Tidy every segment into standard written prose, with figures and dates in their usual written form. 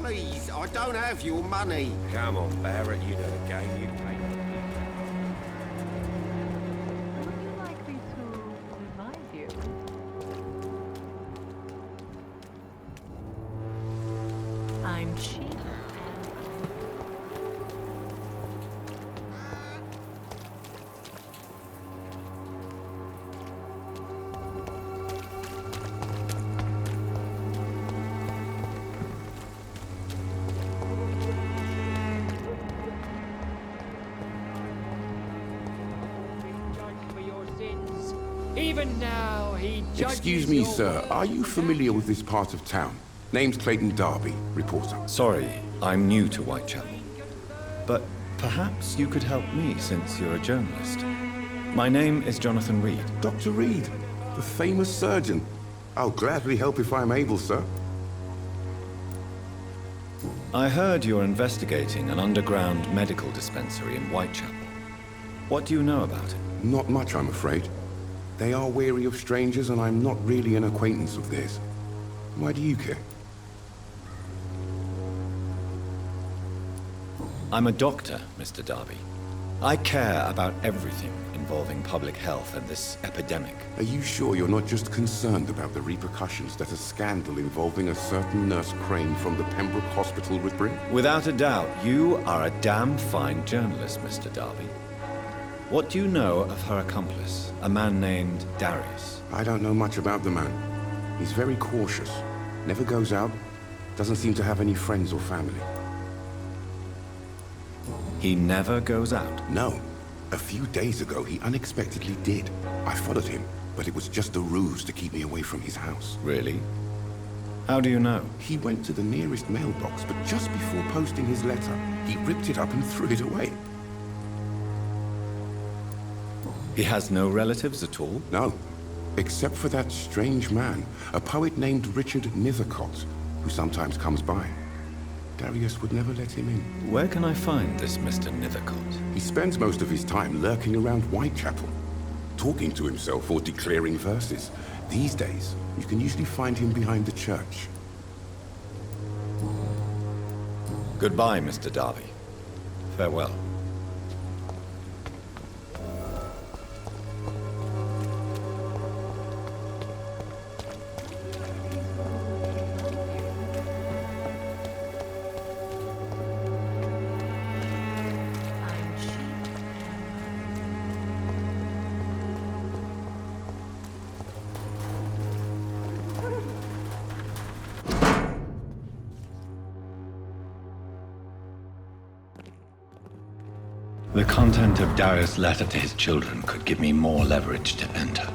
Please, I don't have your money. Come on, Barrett, you know the game you play. Would you like me to remind you? I'm cheap. Even now, he judges. Excuse me, your sir. work. Are you familiar with this part of town? Name's Clayton Darby, reporter. Sorry, I'm new to Whitechapel. But perhaps you could help me since you're a journalist. My name is Jonathan Reid. Dr. Reid, the famous surgeon. I'll gladly help if I'm able, sir. I heard you're investigating an underground medical dispensary in Whitechapel. What do you know about it? Not much, I'm afraid. They are wary of strangers, and I'm not really an acquaintance of theirs. Why do you care? I'm a doctor, Mr. Darby. I care about everything involving public health and this epidemic. Are you sure you're not just concerned about the repercussions that a scandal involving a certain Nurse Crane from the Pembroke Hospital would bring? Without a doubt, you are a damn fine journalist, Mr. Darby. What do you know of her accomplice, a man named Darius? I don't know much about the man. He's very cautious. Never goes out. Doesn't seem to have any friends or family. He never goes out. No. A few days ago, he unexpectedly did. I followed him, but it was just a ruse to keep me away from his house. Really? How do you know? He went to the nearest mailbox, but just before posting his letter, he ripped it up and threw it away. He has no relatives at all? No. Except for that strange man, a poet named Richard Nethercott, who sometimes comes by. Darius would never let him in. Where can I find this Mr. Nethercott? He spends most of his time lurking around Whitechapel, talking to himself or declaring verses. These days, you can usually find him behind the church. Goodbye, Mr. Darby. Farewell. The content of Darius' letter to his children could give me more leverage to enter.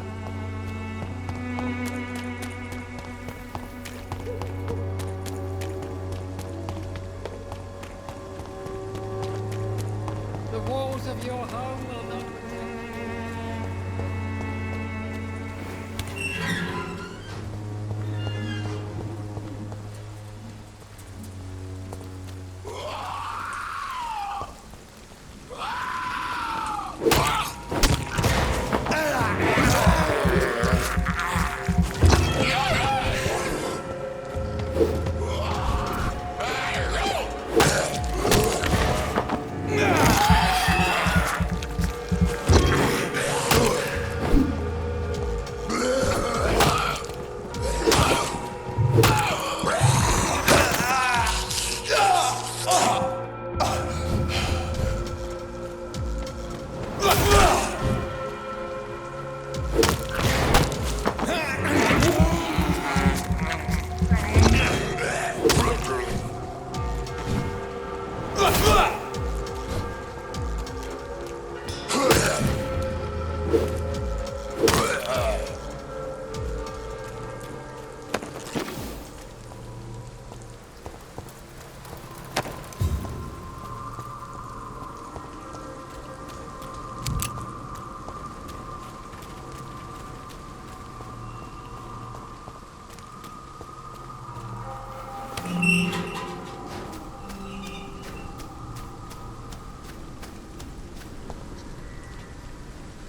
The walls of your home will not protect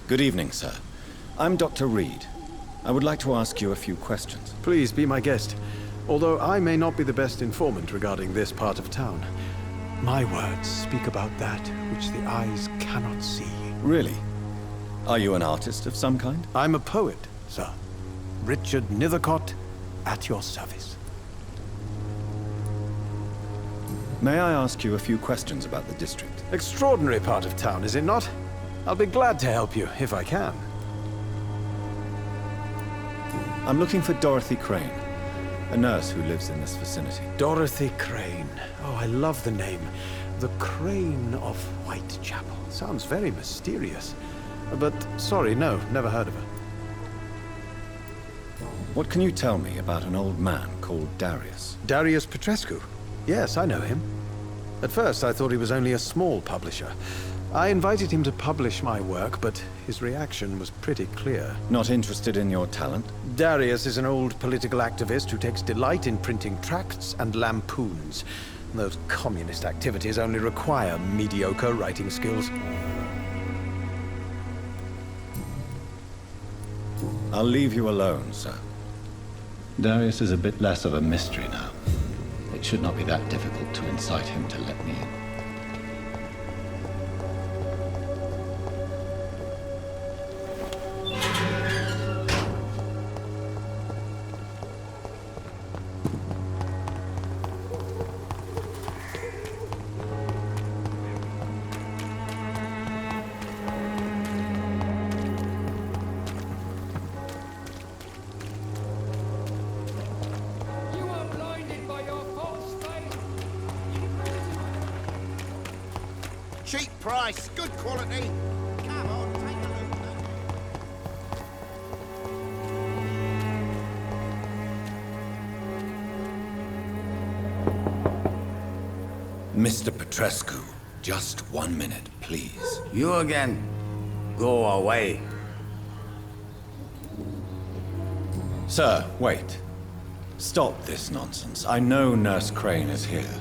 Good evening, sir. I'm Dr. Reid. I would like to ask you a few questions. Please, be my guest. Although I may not be the best informant regarding this part of town, my words speak about that which the eyes cannot see. Really? Are you an artist of some kind? I'm a poet, sir. Richard Nethercott, at your service. May I ask you a few questions about the district? Extraordinary part of town, is it not? I'll be glad to help you, if I can. I'm looking for Dorothy Crane, a nurse who lives in this vicinity. Dorothy Crane. Oh, I love the name. The Crane of Whitechapel. Sounds very mysterious. But, sorry, no, never heard of her. What can you tell me about an old man called Darius? Darius Petrescu? Yes, I know him. At first, I thought he was only a small publisher. I invited him to publish my work, but his reaction was pretty clear. Not interested in your talent? Darius is an old political activist who takes delight in printing tracts and lampoons. Those communist activities only require mediocre writing skills. I'll leave you alone, sir. Darius is a bit less of a mystery now. It should not be that difficult to incite him to let me in. You are blinded by your false faith. Cheap price, good quality. Come on, take a look. Mr. Petrescu, just 1 minute, please. You again. Go away. Sir, wait. Stop this nonsense. I know Nurse Crane is here.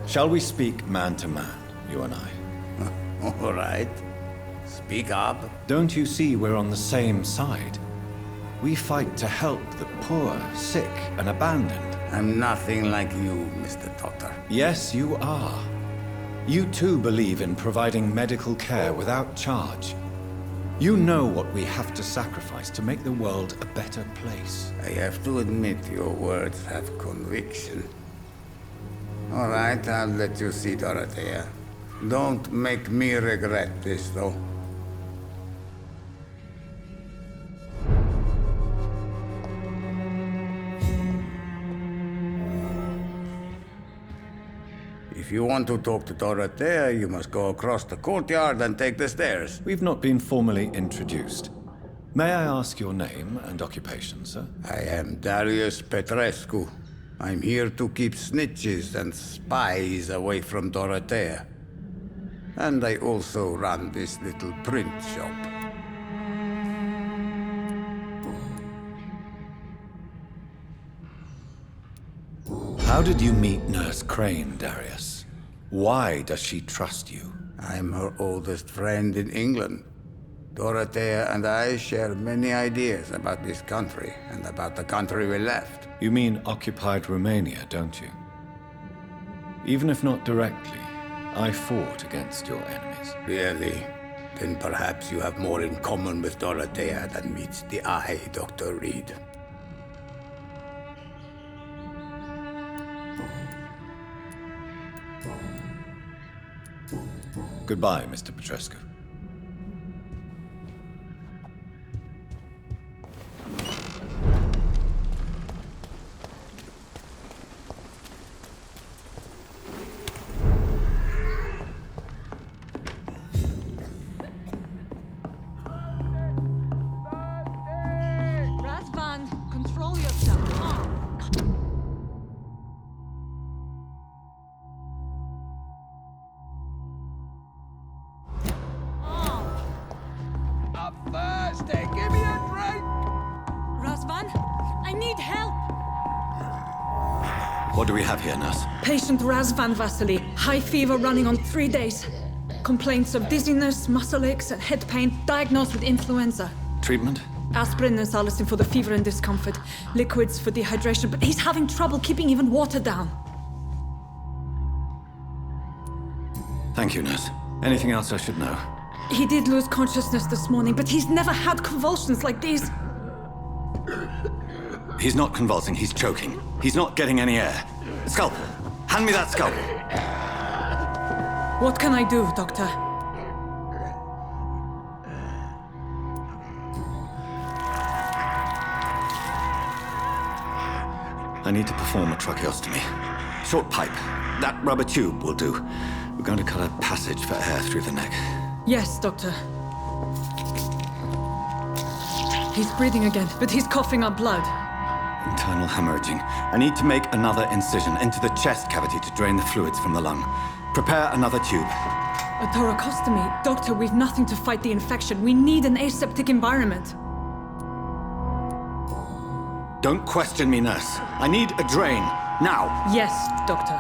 Shall we speak man to man, you and I? All right. Speak up. Don't you see we're on the same side? We fight to help the poor, sick, and abandoned. I'm nothing like you, Mr. Doctor. Yes, you are. You too believe in providing medical care without charge. You know what we have to sacrifice to make the world a better place. I have to admit your words have conviction. All right, I'll let you see Dorothea. Don't make me regret this, though. If you want to talk to Dorothea, you must go across the courtyard and take the stairs. We've not been formally introduced. May I ask your name and occupation, sir? I am Darius Petrescu. I'm here to keep snitches and spies away from Dorothea. And I also run this little print shop. How did you meet Nurse Crane, Darius? Why does she trust you? I'm her oldest friend in England. Dorothea and I share many ideas about this country and about the country we left. You mean occupied Romania, don't you? Even if not directly, I fought against your enemies. Really? Then perhaps you have more in common with Dorothea than meets the eye, Dr. Reid. Goodbye, Mr. Petrescu. Razvan, control yourself. Thirsty, give me a drink! Razvan, I need help. What do we have here, nurse? Patient Razvan Vasily, high fever running on 3 days. Complaints of dizziness, muscle aches, and head pain, diagnosed with influenza. Treatment? Aspirin and salicin for the fever and discomfort. Liquids for dehydration, but he's having trouble keeping even water down. Thank you, nurse. Anything else I should know? He did lose consciousness this morning, but he's never had convulsions like these. He's not convulsing, he's choking. He's not getting any air. Scalpel! Hand me that scalpel! What can I do, Doctor? I need to perform a tracheostomy. Short pipe. That rubber tube will do. We're going to cut a passage for air through the neck. Yes, Doctor. He's breathing again, but he's coughing up blood. Internal hemorrhaging. I need to make another incision into the chest cavity to drain the fluids from the lung. Prepare another tube. A thoracostomy? Doctor, we've nothing to fight the infection. We need an aseptic environment. Don't question me, nurse. I need a drain. Now. Yes, Doctor.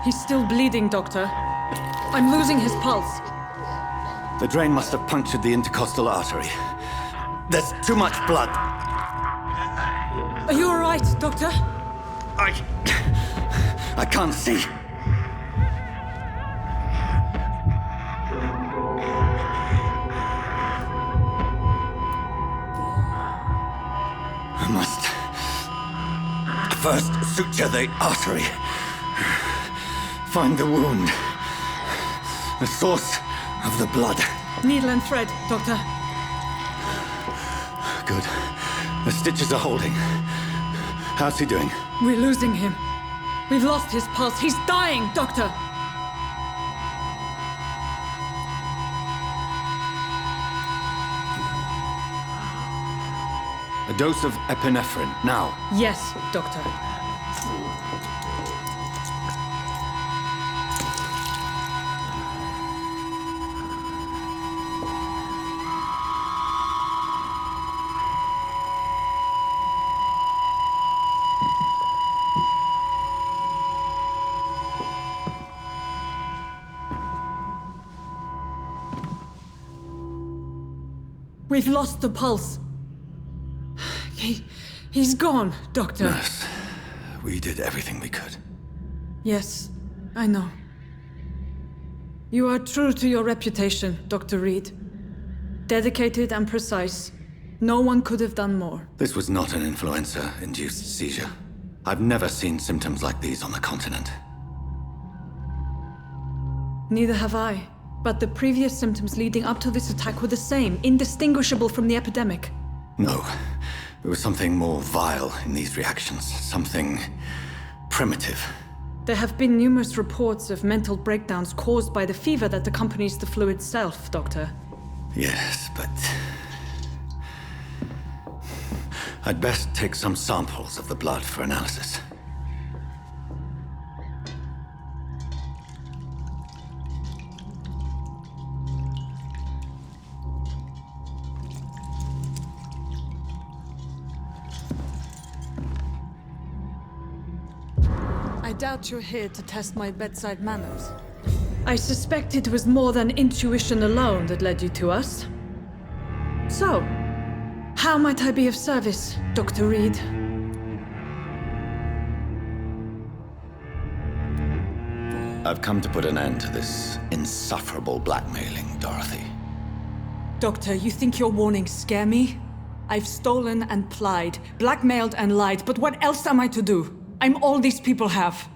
He's still bleeding, Doctor. I'm losing his pulse. The drain must have punctured the intercostal artery. There's too much blood. Are you all right, Doctor? I can't see. I must first suture the artery. Find the wound. The source of the blood. Needle and thread, Doctor. Good. The stitches are holding. How's he doing? We're losing him. We've lost his pulse. He's dying, Doctor! A dose of epinephrine, now. Yes, Doctor. We've lost the pulse. He's gone, Doctor. Nurse, we did everything we could. Yes, I know. You are true to your reputation, Dr. Reid. Dedicated and precise. No one could have done more. This was not an influenza-induced seizure. I've never seen symptoms like these on the continent. Neither have I. But the previous symptoms leading up to this attack were the same, indistinguishable from the epidemic. No. There was something more vile in these reactions. Something primitive. There have been numerous reports of mental breakdowns caused by the fever that accompanies the flu itself, Doctor. Yes, but... I'd best take some samples of the blood for analysis. I doubt you're here to test my bedside manners. I suspect it was more than intuition alone that led you to us. So, how might I be of service, Dr. Reid? I've come to put an end to this insufferable blackmailing, Dorothy. Doctor, you think your warnings scare me? I've stolen and plied, blackmailed and lied, but what else am I to do? I'm all these people have.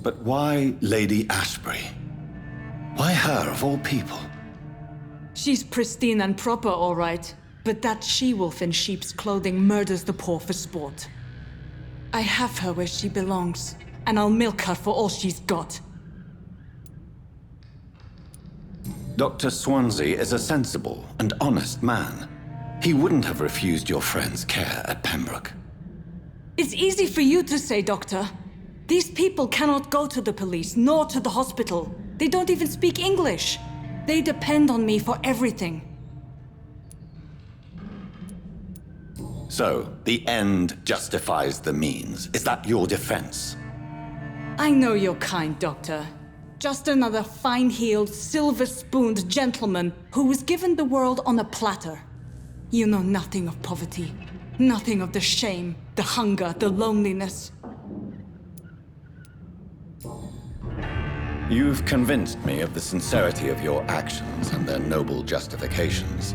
But why Lady Ashbury? Why her, of all people? She's pristine and proper, all right. But that she-wolf in sheep's clothing murders the poor for sport. I have her where she belongs, and I'll milk her for all she's got. Dr. Swansea is a sensible and honest man. He wouldn't have refused your friend's care at Pembroke. It's easy for you to say, Doctor. These people cannot go to the police, nor to the hospital. They don't even speak English. They depend on me for everything. So, the end justifies the means. Is that your defense? I know your kind, Doctor. Just another fine-heeled, silver-spooned gentleman who was given the world on a platter. You know nothing of poverty, nothing of the shame, the hunger, the loneliness. You've convinced me of the sincerity of your actions and their noble justifications.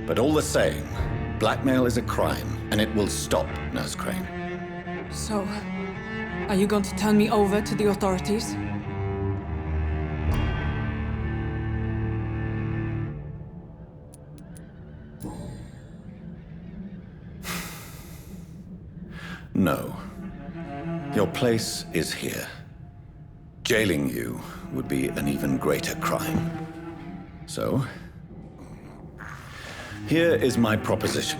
But all the same, blackmail is a crime, and it will stop, Nurse Crane. So, are you going to turn me over to the authorities? No. Your place is here. Jailing you would be an even greater crime. So, here is my proposition.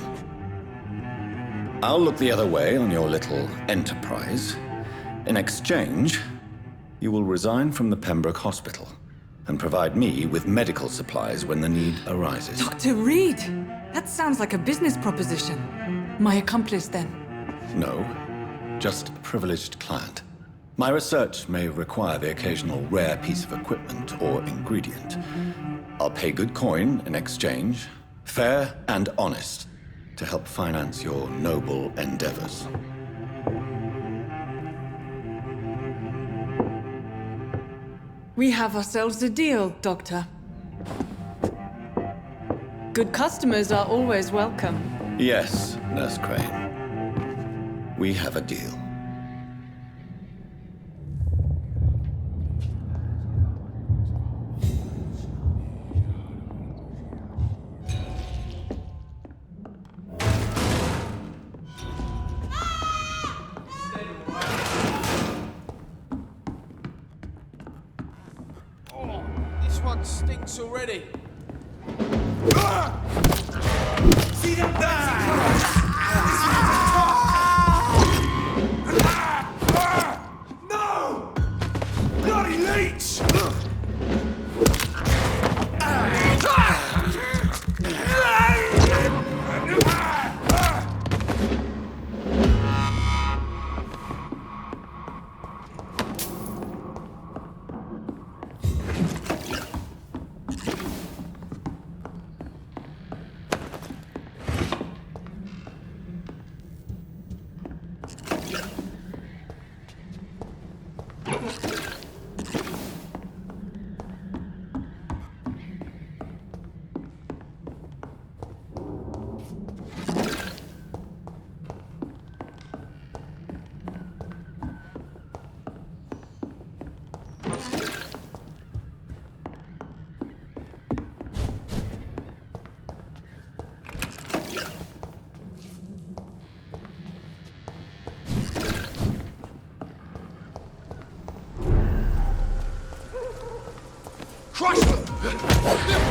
I'll look the other way on your little enterprise. In exchange, you will resign from the Pembroke Hospital and provide me with medical supplies when the need arises. Dr. Reid! That sounds like a business proposition. My accomplice, then? No, just a privileged client. My research may require the occasional rare piece of equipment or ingredient. I'll pay good coin in exchange, fair and honest, to help finance your noble endeavors. We have ourselves a deal, Doctor. Good customers are always welcome. Yes, Nurse Crane. We have a deal. Oh, this one stinks already. See that? No! Bloody leech! Crush them! It's fighting!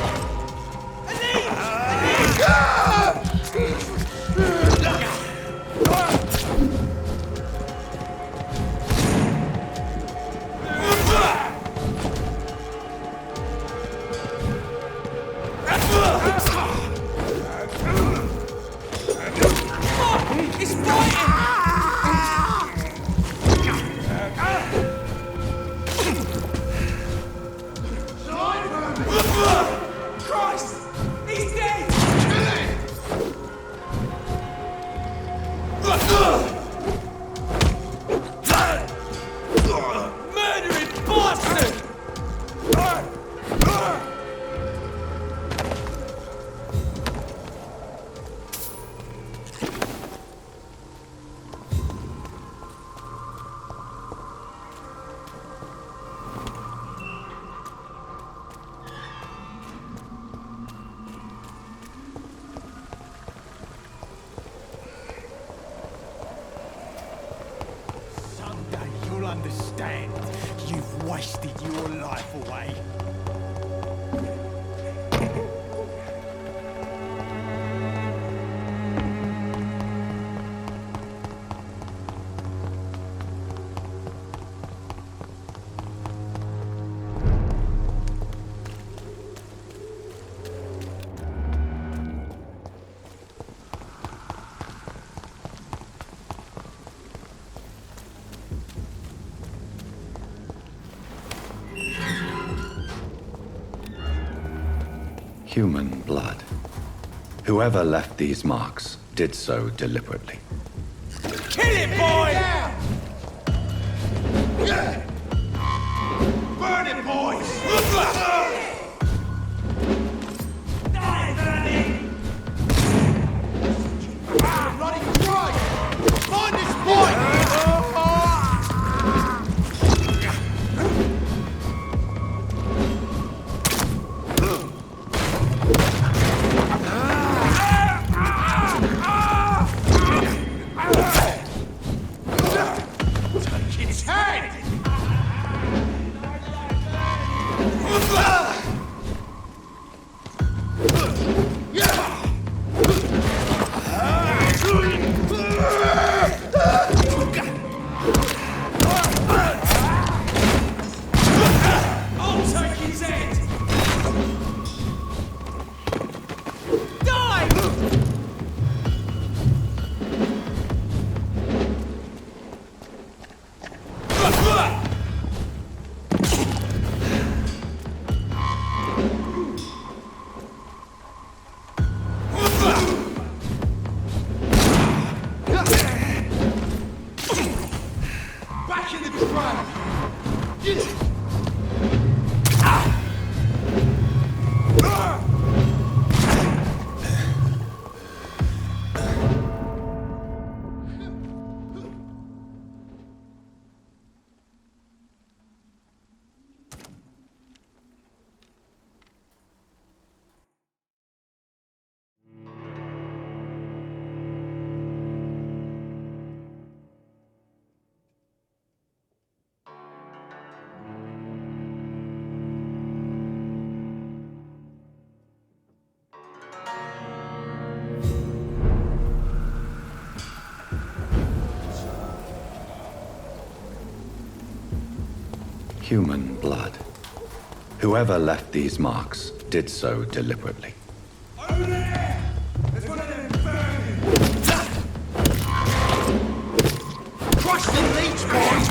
Christ! He's dead! Murdering bastard! Someday you'll understand. You've wasted your life away. Human blood. Whoever left these marks did so deliberately. Kill it, boy! Burn it, boys! Bloody Christ! Find this boy! Human blood. Whoever left these marks did so deliberately. Over there! There's one of them burning! Crush the leech, boys!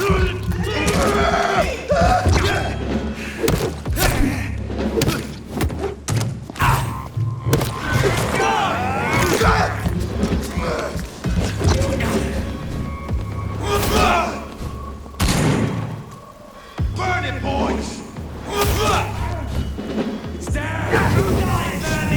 Burn it, boys! It's down!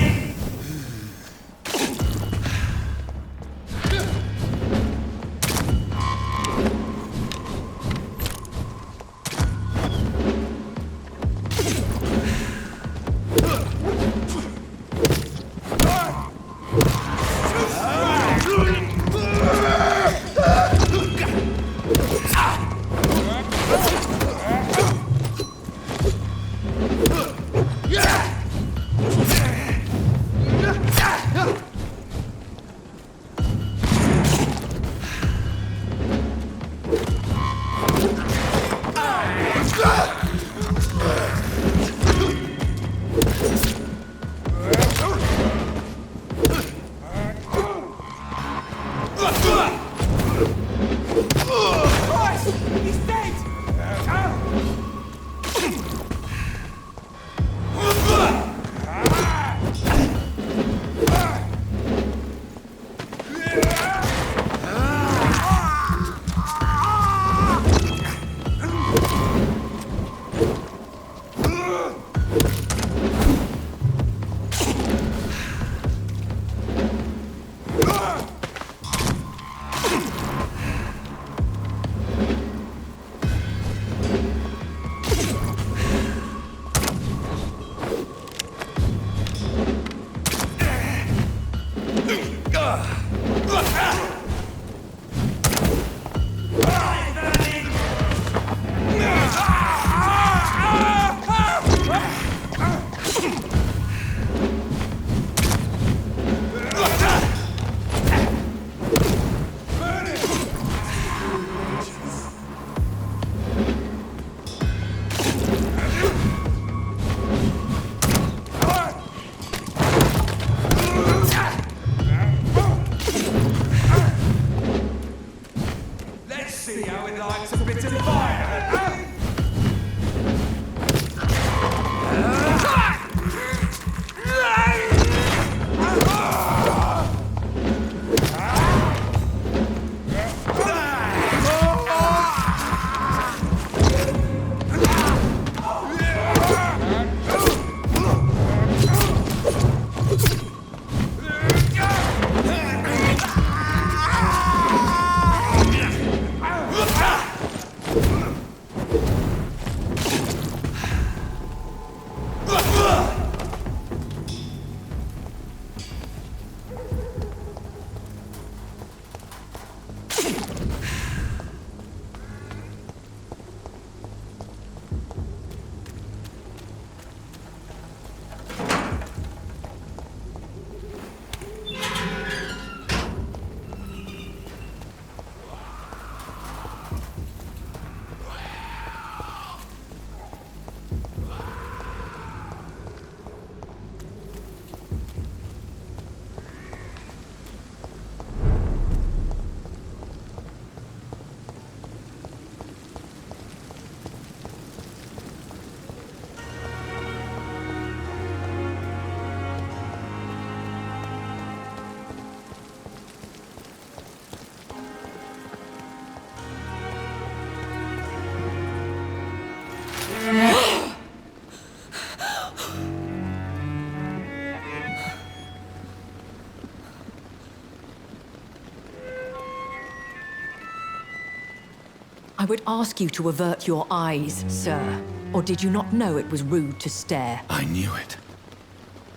would ask you to avert your eyes, sir. Or did you not know it was rude to stare? I knew it.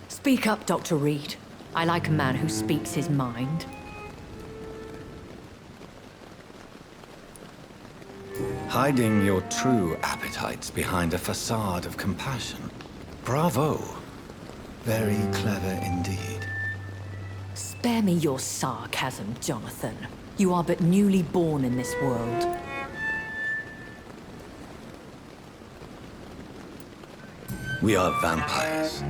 Speak up, Dr. Reid. I like a man who speaks his mind. Hiding your true appetites behind a facade of compassion. Bravo. Very clever indeed. Spare me your sarcasm, Jonathan. You are but newly born in this world. We are vampires.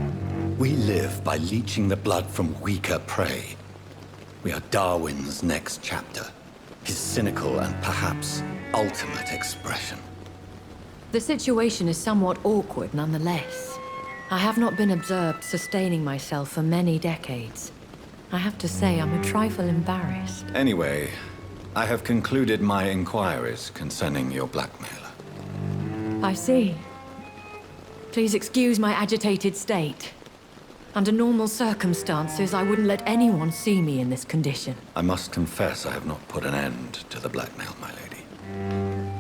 We live by leeching the blood from weaker prey. We are Darwin's next chapter. His cynical and perhaps ultimate expression. The situation is somewhat awkward nonetheless. I have not been observed sustaining myself for many decades. I have to say I'm a trifle embarrassed. Anyway, I have concluded my inquiries concerning your blackmailer. I see. Please excuse my agitated state. Under normal circumstances, I wouldn't let anyone see me in this condition. I must confess I have not put an end to the blackmail, my lady.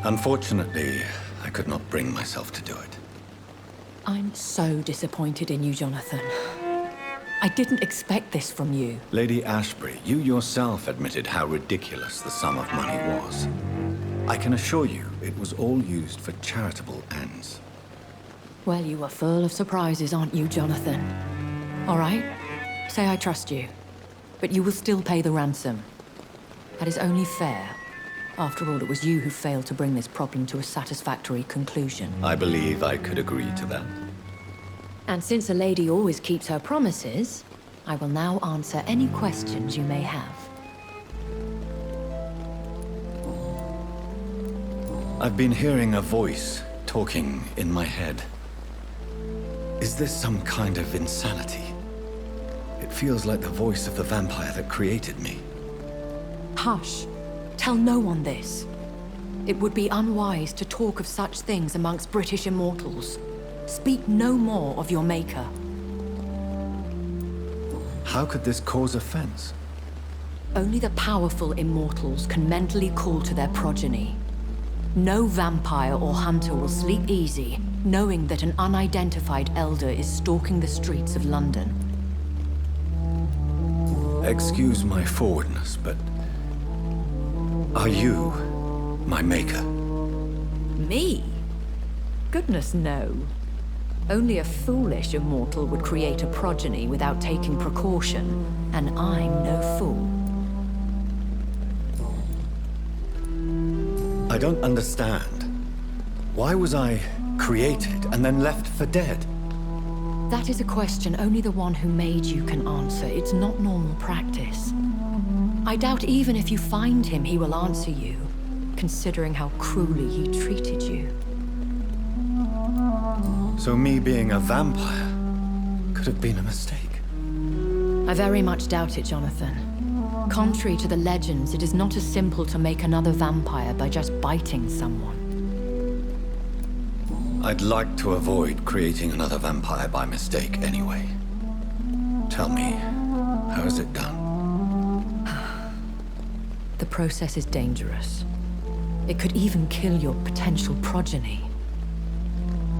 Unfortunately, I could not bring myself to do it. I'm so disappointed in you, Jonathan. I didn't expect this from you. Lady Ashbury, you yourself admitted how ridiculous the sum of money was. I can assure you it was all used for charitable ends. Well, you are full of surprises, aren't you, Jonathan? All right, say I trust you, but you will still pay the ransom. That is only fair. After all, it was you who failed to bring this problem to a satisfactory conclusion. I believe I could agree to that. And since a lady always keeps her promises, I will now answer any questions you may have. I've been hearing a voice talking in my head. Is this some kind of insanity? It feels like the voice of the vampire that created me. Hush. Tell no one this. It would be unwise to talk of such things amongst British immortals. Speak no more of your maker. How could this cause offense? Only the powerful immortals can mentally call to their progeny. No vampire or hunter will sleep easy, knowing that an unidentified elder is stalking the streets of London. Excuse my forwardness, but... are you my maker? Me? Goodness, no. Only a foolish immortal would create a progeny without taking precaution, and I'm no fool. I don't understand. Why was I created and then left for dead? That is a question only the one who made you can answer. It's not normal practice. I doubt even if you find him, he will answer you, considering how cruelly he treated you. So me being a vampire could have been a mistake. I very much doubt it, Jonathan. Contrary to the legends, it is not as simple to make another vampire by just biting someone. I'd like to avoid creating another vampire by mistake anyway. Tell me, how is it done? The process is dangerous. It could even kill your potential progeny.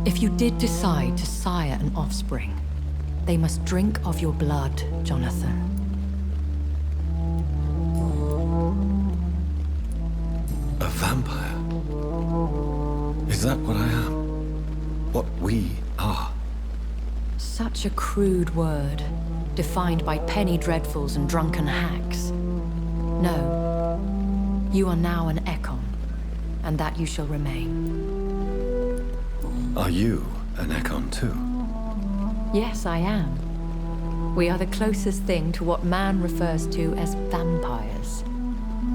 If you did decide to sire an offspring, they must drink of your blood, Jonathan. A vampire? Is that what I am? What we are? Such a crude word, defined by penny dreadfuls and drunken hacks. No. You are now an Ekon, and that you shall remain. Are you an Ekon too? Yes, I am. We are the closest thing to what man refers to as vampires.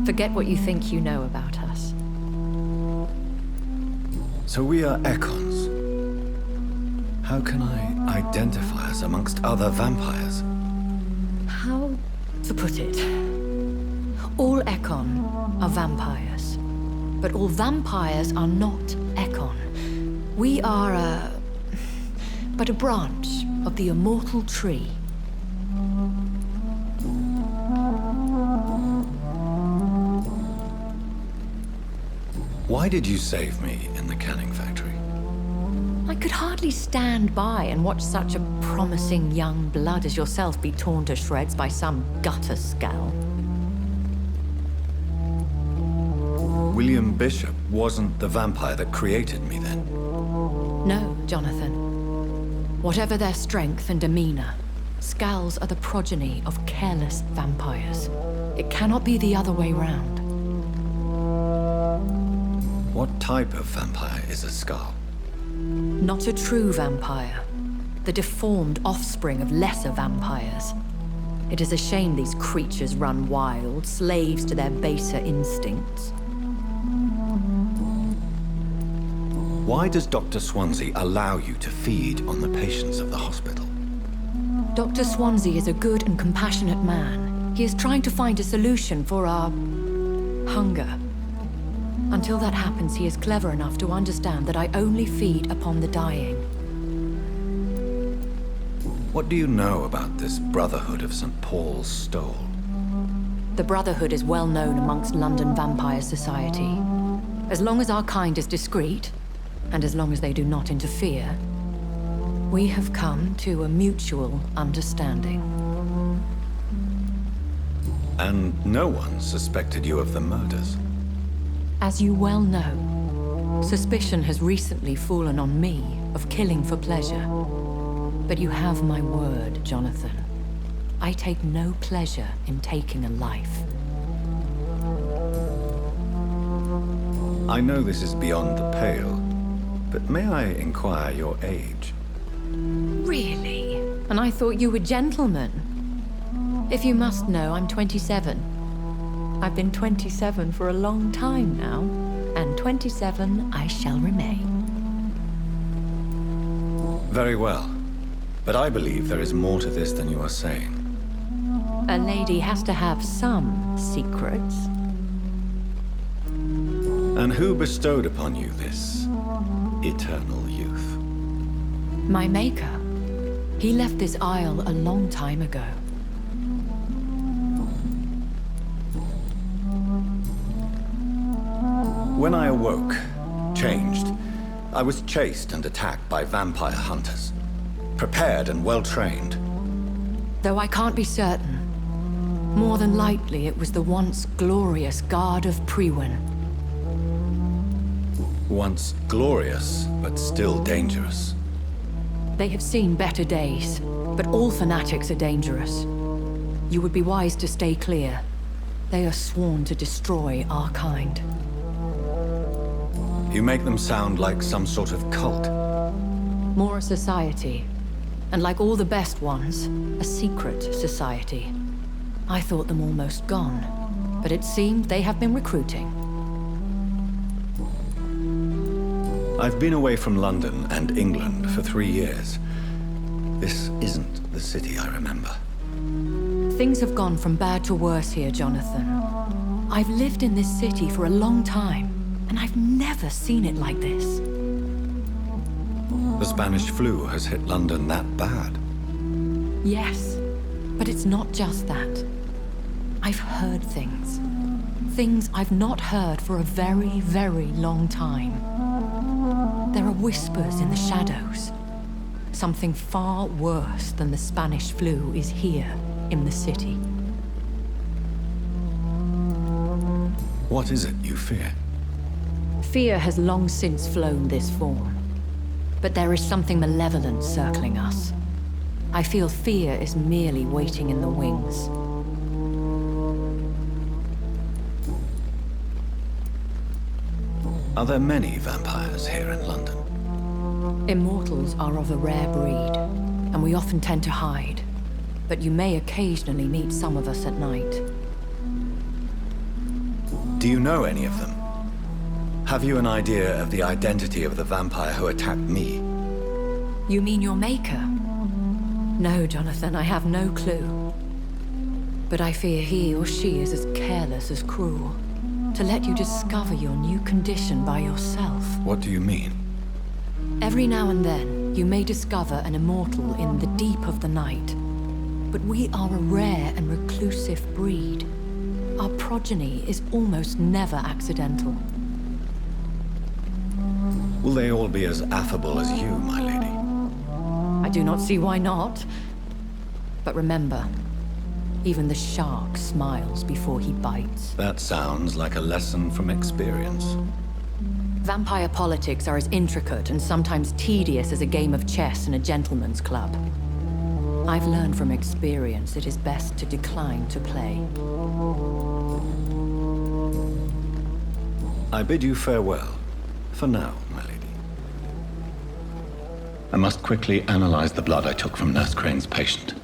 Forget what you think you know about us. So we are Ekons. How can I identify us amongst other vampires? How to put it? All Ekon are vampires. But all vampires are not Ekon. We are but a branch of the immortal tree. Why did you save me in the canning factory? I could hardly stand by and watch such a promising young blood as yourself be torn to shreds by some gutter scowl. William Bishop wasn't the vampire that created me then? No, Jonathan. Whatever their strength and demeanor, scowls are the progeny of careless vampires. It cannot be the other way round. What type of vampire is a skull? Not a true vampire. The deformed offspring of lesser vampires. It is a shame these creatures run wild, slaves to their baser instincts. Why does Dr. Swansea allow you to feed on the patients of the hospital? Dr. Swansea is a good and compassionate man. He is trying to find a solution for our hunger. Until that happens, he is clever enough to understand that I only feed upon the dying. What do you know about this Brotherhood of St. Paul's Stole? The Brotherhood is well known amongst London Vampire Society. As long as our kind is discreet, and as long as they do not interfere, we have come to a mutual understanding. And no one suspected you of the murders? As you well know, suspicion has recently fallen on me of killing for pleasure. But you have my word, Jonathan. I take no pleasure in taking a life. I know this is beyond the pale, but may I inquire your age? Really? And I thought you were gentlemen. If you must know, I'm 27. I've been 27 for a long time now, and 27 I shall remain. Very well. But I believe there is more to this than you are saying. A lady has to have some secrets. And who bestowed upon you this eternal youth? My maker. He left this isle a long time ago. When I awoke, changed, I was chased and attacked by vampire hunters. Prepared and well-trained. Though I can't be certain, more than likely it was the once glorious Guard of Priwen. Once glorious, but still dangerous. They have seen better days, but all fanatics are dangerous. You would be wise to stay clear. They are sworn to destroy our kind. You make them sound like some sort of cult. More a society. And like all the best ones, a secret society. I thought them almost gone, but it seemed they have been recruiting. I've been away from London and England for 3 years. This isn't the city I remember. Things have gone from bad to worse here, Jonathan. I've lived in this city for a long time, and I've never seen it like this. The Spanish flu has hit London that bad. Yes, but it's not just that. I've heard things. Things I've not heard for a very, very long time. There are whispers in the shadows. Something far worse than the Spanish flu is here in the city. What is it you fear? Fear has long since flown this form. But there is something malevolent circling us. I feel fear is merely waiting in the wings. Are there many vampires here in London? Immortals are of a rare breed, and we often tend to hide. But you may occasionally meet some of us at night. Do you know any of them? Have you an idea of the identity of the vampire who attacked me? You mean your maker? No, Jonathan, I have no clue. But I fear he or she is as careless as cruel. To let you discover your new condition by yourself. What do you mean? Every now and then, you may discover an immortal in the deep of the night. But we are a rare and reclusive breed. Our progeny is almost never accidental. Will they all be as affable as you, my lady? I do not see why not. But remember, even the shark smiles before he bites. That sounds like a lesson from experience. Vampire politics are as intricate and sometimes tedious as a game of chess in a gentleman's club. I've learned from experience it is best to decline to play. I bid you farewell. For now, my lady. I must quickly analyze the blood I took from Nurse Crane's patient.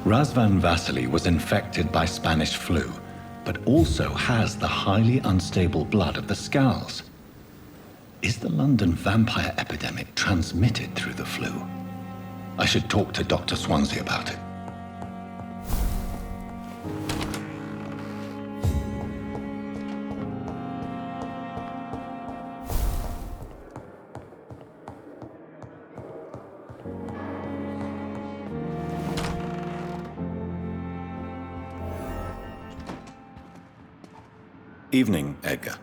Razvan Vasily was infected by Spanish flu, but also has the highly unstable blood of the Scowls. Is the London vampire epidemic transmitted through the flu? I should talk to Dr. Swansea about it. Evening, Edgar.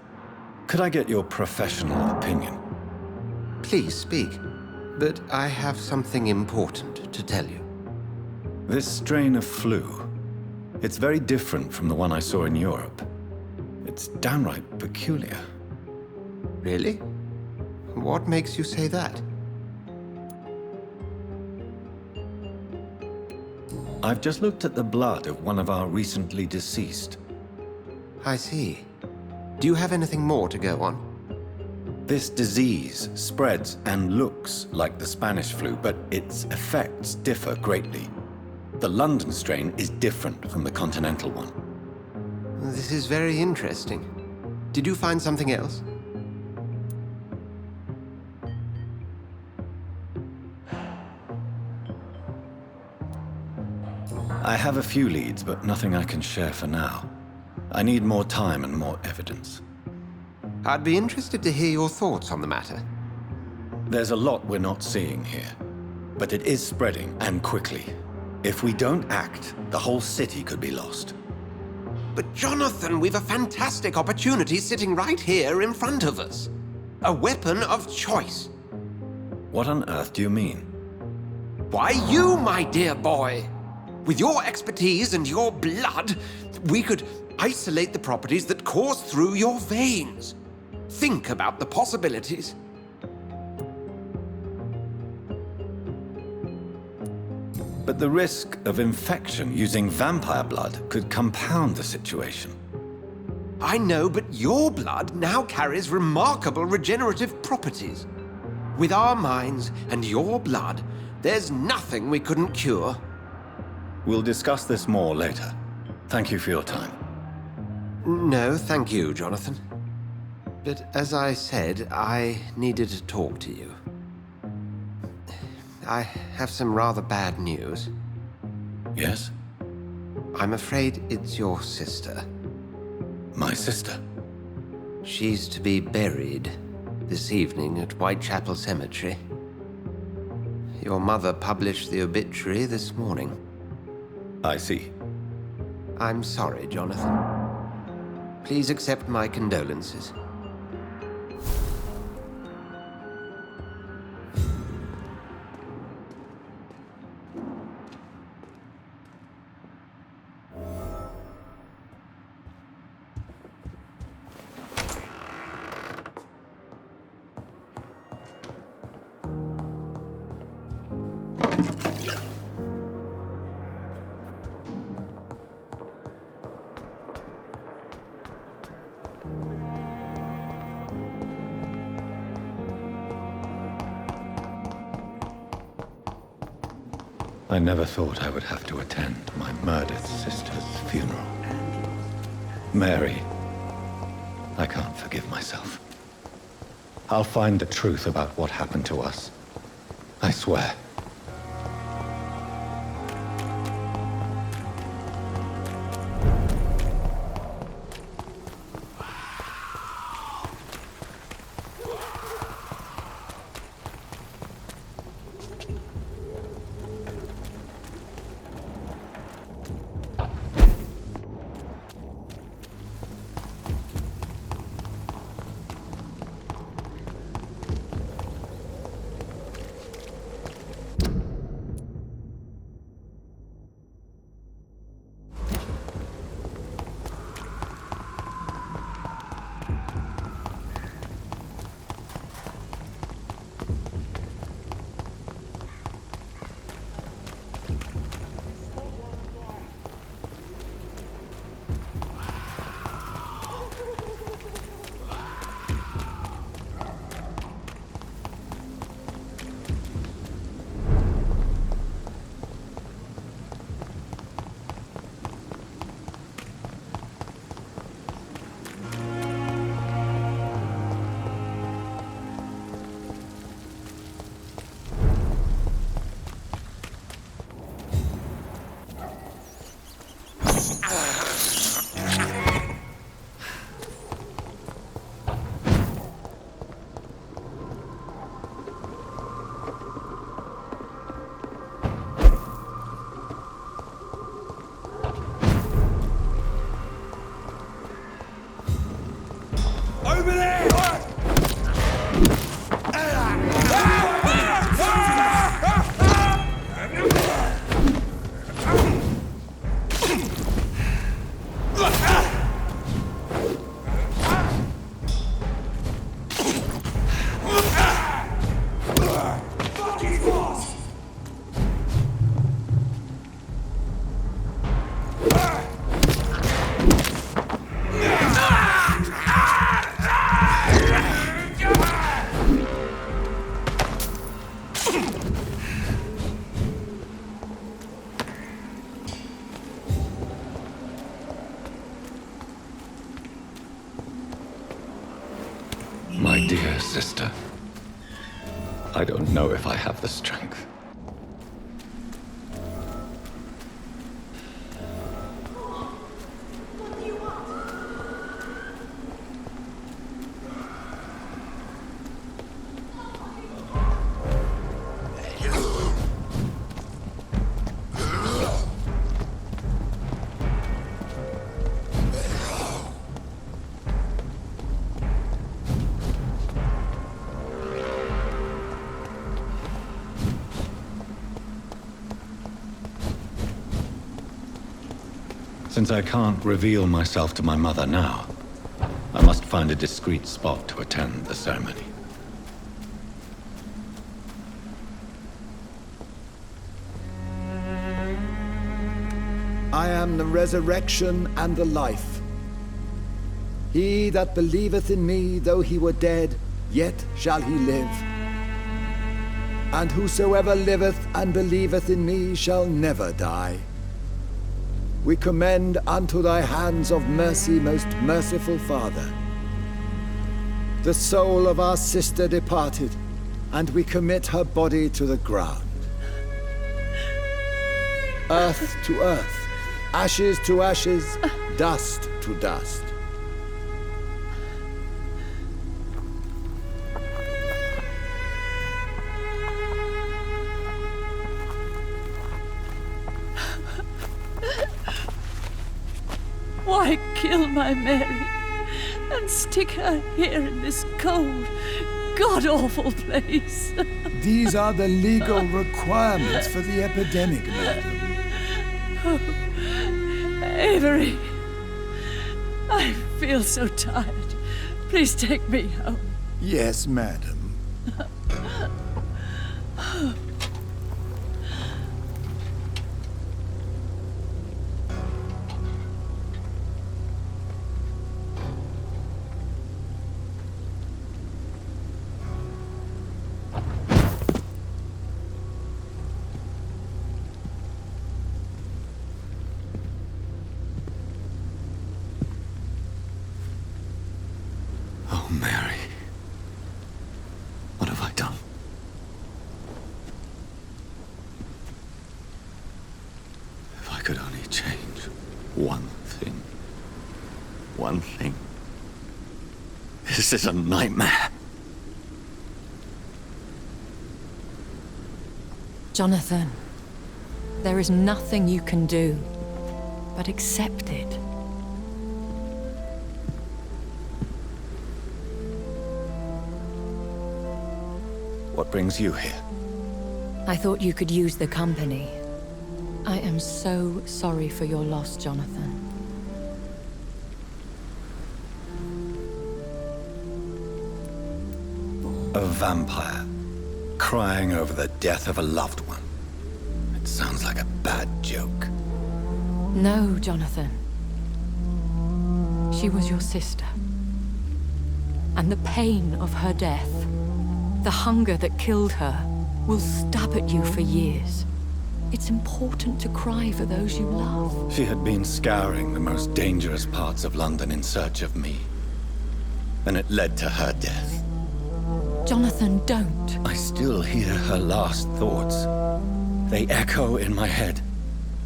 Could I get your professional opinion? Please speak, but I have something important to tell you. This strain of flu, it's very different from the one I saw in Europe. It's downright peculiar. Really? What makes you say that? I've just looked at the blood of one of our recently deceased. I see. Do you have anything more to go on? This disease spreads and looks like the Spanish flu, but its effects differ greatly. The London strain is different from the continental one. This is very interesting. Did you find something else? I have a few leads, but nothing I can share for now. I need more time and more evidence. I'd be interested to hear your thoughts on the matter. There's a lot we're not seeing here, but it is spreading, and quickly. If we don't act, the whole city could be lost. But Jonathan, we've a fantastic opportunity sitting right here in front of us. A weapon of choice. What on earth do you mean? Why, you, my dear boy. With your expertise and your blood, we could isolate the properties that course through your veins. Think about the possibilities. But the risk of infection using vampire blood could compound the situation. I know, but your blood now carries remarkable regenerative properties. With our minds and your blood, there's nothing we couldn't cure. We'll discuss this more later. Thank you for your time. No, thank you, Jonathan. But as I said, I needed to talk to you. I have some rather bad news. Yes? I'm afraid it's your sister. My sister? She's to be buried this evening at Whitechapel Cemetery. Your mother published the obituary this morning. I see. I'm sorry, Jonathan. Please accept my condolences. I never thought I would have to attend my murdered sister's funeral. Mary, I can't forgive myself. I'll find the truth about what happened to us. I swear. My dear sister, I don't know if I have the strength. Since I can't reveal myself to my mother now, I must find a discreet spot to attend the ceremony. I am the resurrection and the life. He that believeth in me, though he were dead, yet shall he live. And whosoever liveth and believeth in me shall never die. We commend unto thy hands of mercy, most merciful Father, the soul of our sister departed, and we commit her body to the ground. Earth to earth, ashes to ashes, dust to dust. Why kill my Mary and stick her here in this cold, god-awful place? These are the legal requirements for the epidemic, madam. Oh, Avery, I feel so tired. Please take me home. Yes, madam. could only change one thing. One thing. This is a nightmare. Jonathan, there is nothing you can do but accept it. What brings you here? I thought you could use the company. I am so sorry for your loss, Jonathan. A vampire, crying over the death of a loved one. It sounds like a bad joke. No, Jonathan. She was your sister. And the pain of her death, the hunger that killed her, will stab at you for years. It's important to cry for those you love. She had been scouring the most dangerous parts of London in search of me. And it led to her death. Jonathan, don't. I still hear her last thoughts. They echo in my head.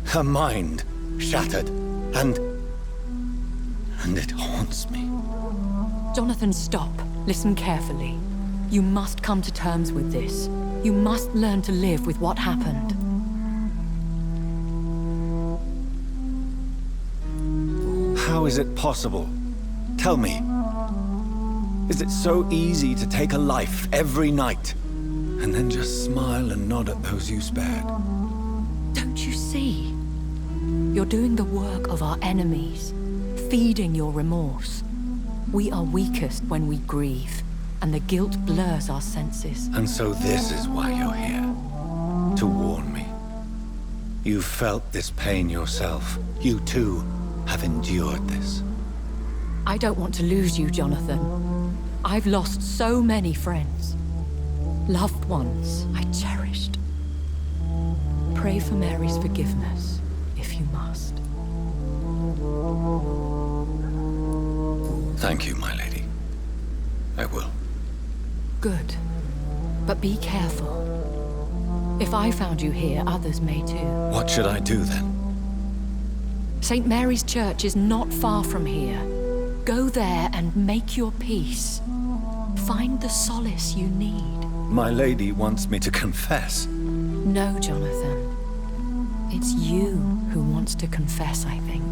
Her mind shattered, and it haunts me. Jonathan, stop. Listen carefully. You must come to terms with this. You must learn to live with what happened. How is it possible? Tell me. Is it so easy to take a life every night, and then just smile and nod at those you spared? Don't you see? You're doing the work of our enemies, feeding your remorse. We are weakest when we grieve, and the guilt blurs our senses. And so this is why you're here. To warn me. You've felt this pain yourself. You too have endured this. I don't want to lose you, Jonathan. I've lost so many friends. Loved ones I cherished. Pray for Mary's forgiveness, if you must. Thank you, my lady. I will. Good. But be careful. If I found you here, others may too. What should I do then? St. Mary's Church is not far from here. Go there and make your peace. Find the solace you need. My lady wants me to confess. No, Jonathan. It's you who wants to confess, I think.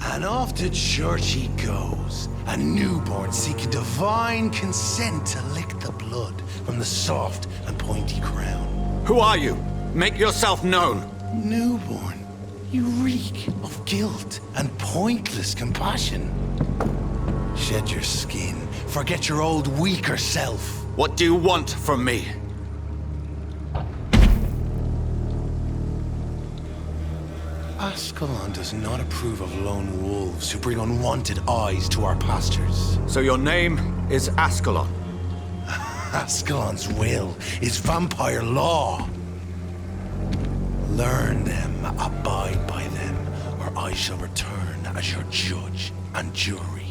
And off to church he goes, a newborn seeking divine consent to lick the blood from the soft and pointy crown. Who are you? Make yourself known. Newborn, you reek of guilt and pointless compassion. Shed your skin, forget your old weaker self. What do you want from me? Ascalon does not approve of lone wolves who bring unwanted eyes to our pastures. So your name is Ascalon? Ascalon's will is vampire law. Learn them, abide by them, or I shall return as your judge and jury.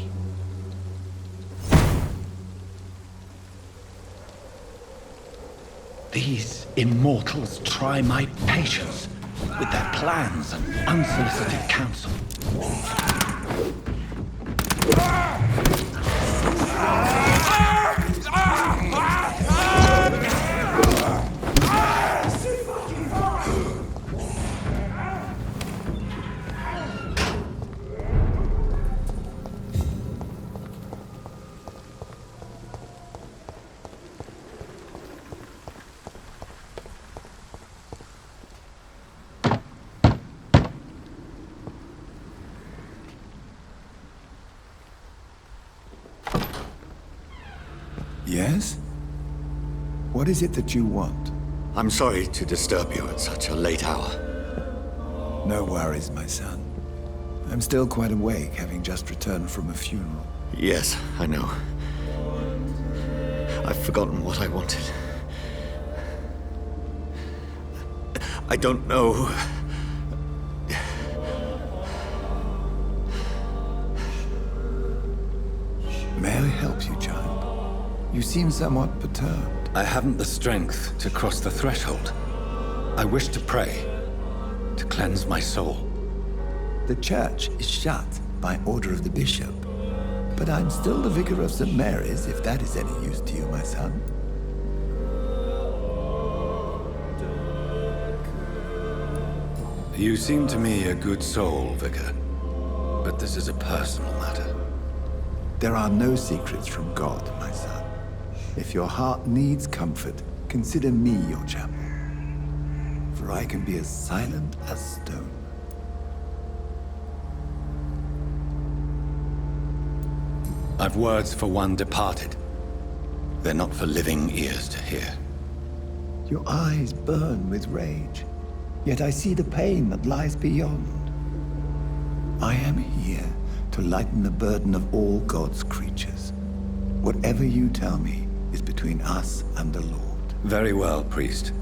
These immortals try my patience with their plans and unsolicited counsel. Yes? What is it that you want? I'm sorry to disturb you at such a late hour. No worries, my son. I'm still quite awake, having just returned from a funeral. Yes, I know. I've forgotten what I wanted. I don't know. May I help you, child? You seem somewhat perturbed. I haven't the strength to cross the threshold. I wish to pray, to cleanse my soul. The church is shut by order of the bishop. But I'm still the vicar of St. Mary's, if that is any use to you, my son. You seem to me a good soul, Vicar. But this is a personal matter. There are no secrets from God, my son. If your heart needs comfort, consider me your chapel. For I can be as silent as stone. I've words for one departed. They're not for living ears to hear. Your eyes burn with rage, yet I see the pain that lies beyond. I am here to lighten the burden of all God's creatures. Whatever you tell me is between us and the Lord. Very well, priest.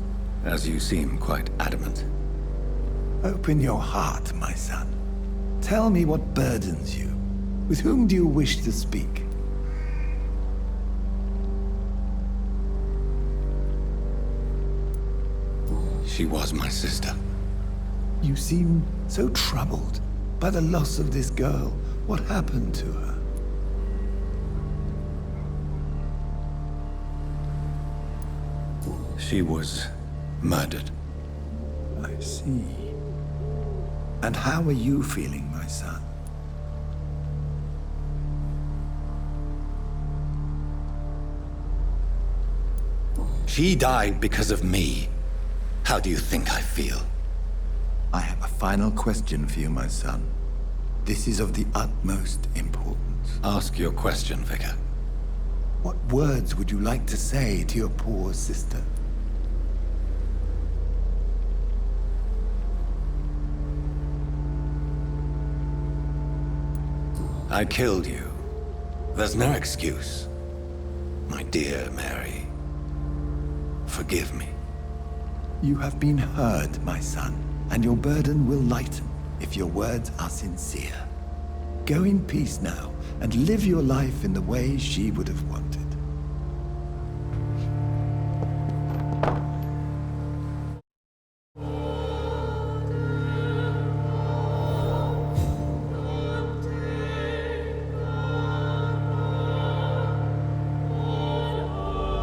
As you seem quite adamant. Open your heart, my son. Tell me what burdens you. With whom do you wish to speak? She was my sister. You seem so troubled by the loss of this girl. What happened to her? She was murdered. I see. And how are you feeling, my son? She died because of me. How do you think I feel? I have a final question for you, my son. This is of the utmost importance. Ask your question, Vicar. What words would you like to say to your poor sister? I killed you. There's no excuse. My dear Mary, forgive me. You have been heard, my son, and your burden will lighten if your words are sincere. Go in peace now, and live your life in the way she would have wanted.